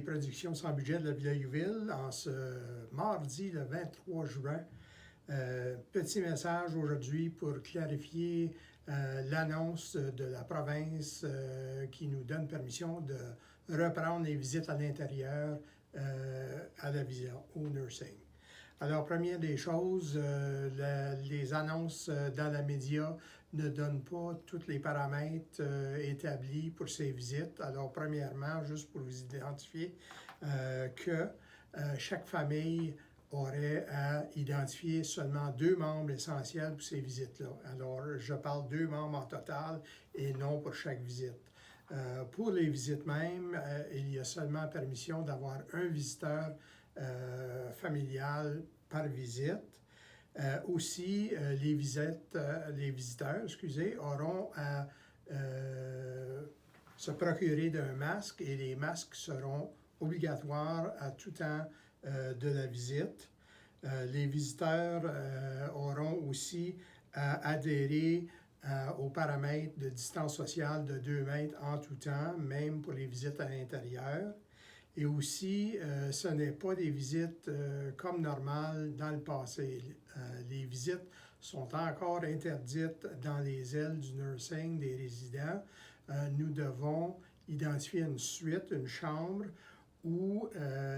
les productions sans budget de la Vieilleville en ce mardi, le 23 juin. Petit message aujourd'hui pour clarifier l'annonce de la province qui nous donne permission de reprendre les visites à l'intérieur à la vision, au nursing. Alors, première des choses, les annonces dans la média ne donnent pas tous les paramètres établis pour ces visites. Alors, premièrement, juste pour vous identifier que chaque famille aurait à identifier seulement 2 membres essentiels pour ces visites-là. Alors, je parle 2 membres en total et non pour chaque visite. Pour les visites même, il y a seulement permission d'avoir un visiteur familial par visite. Aussi, les visiteurs, auront à se procurer d'un masque et les masques seront obligatoires à tout temps de la visite. Les visiteurs auront aussi à adhérer aux paramètres de distance sociale de 2 mètres en tout temps, même pour les visites à l'intérieur. Et aussi, ce n'est pas des visites comme normal dans le passé. Les visites sont encore interdites dans les ailes du nursing des résidents. Nous devons identifier une suite, une chambre, où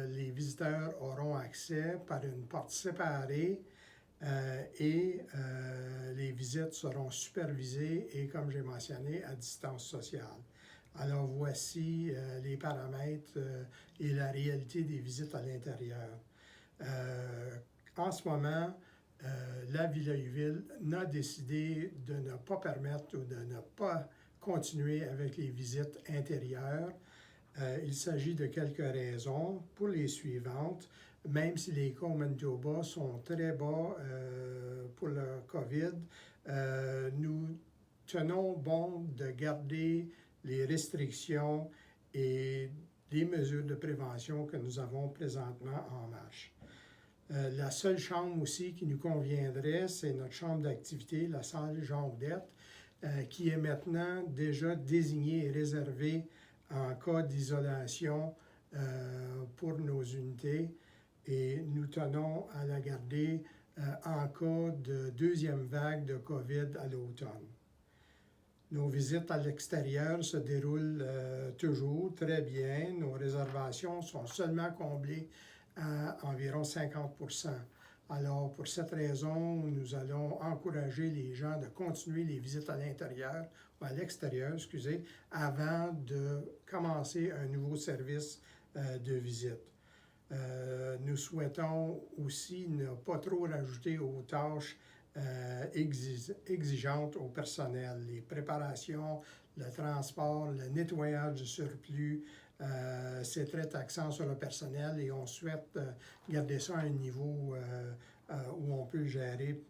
les visiteurs auront accès par une porte séparée et les visites seront supervisées et, comme j'ai mentionné, à distance sociale. Alors, voici les paramètres et la réalité des visites à l'intérieur. En ce moment, la Vieilleville a décidé de ne pas permettre ou de ne pas continuer avec les visites intérieures. Il s'agit de quelques raisons. Pour les suivantes, même si les cas au Manitoba sont très bas pour le COVID, nous tenons bon de garder les restrictions et les mesures de prévention que nous avons présentement en marche. La seule chambre aussi qui nous conviendrait, c'est notre chambre d'activité, la salle Jean-Audette, qui est maintenant déjà désignée et réservée en cas d'isolation pour nos unités et nous tenons à la garder en cas de deuxième vague de COVID à l'automne. Nos visites à l'extérieur se déroulent toujours très bien. Nos réservations sont seulement comblées à environ 50%. Alors, pour cette raison, nous allons encourager les gens de continuer les visites à l'intérieur, ou à l'extérieur, avant de commencer un nouveau service de visite. Nous souhaitons aussi ne pas trop rajouter aux tâches exigeantes au personnel. Les préparations, le transport, le nettoyage du surplus, c'est très taxant sur le personnel et on souhaite garder ça à un niveau où on peut le gérer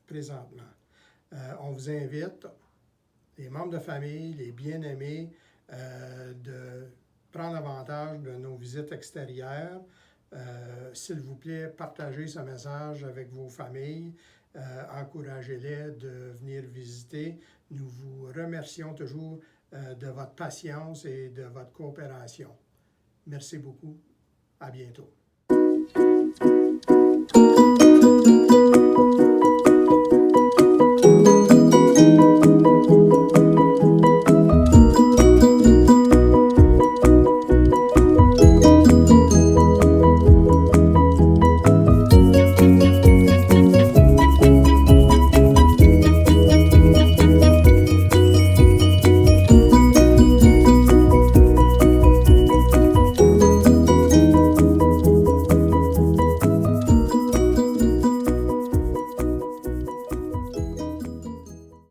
présentement. On vous invite, les membres de famille, les bien-aimés, de prendre avantage de nos visites extérieures. S'il vous plaît, partagez ce message avec vos familles. Encouragez-les de venir visiter. Nous vous remercions toujours de votre patience et de votre coopération. Merci beaucoup. À bientôt.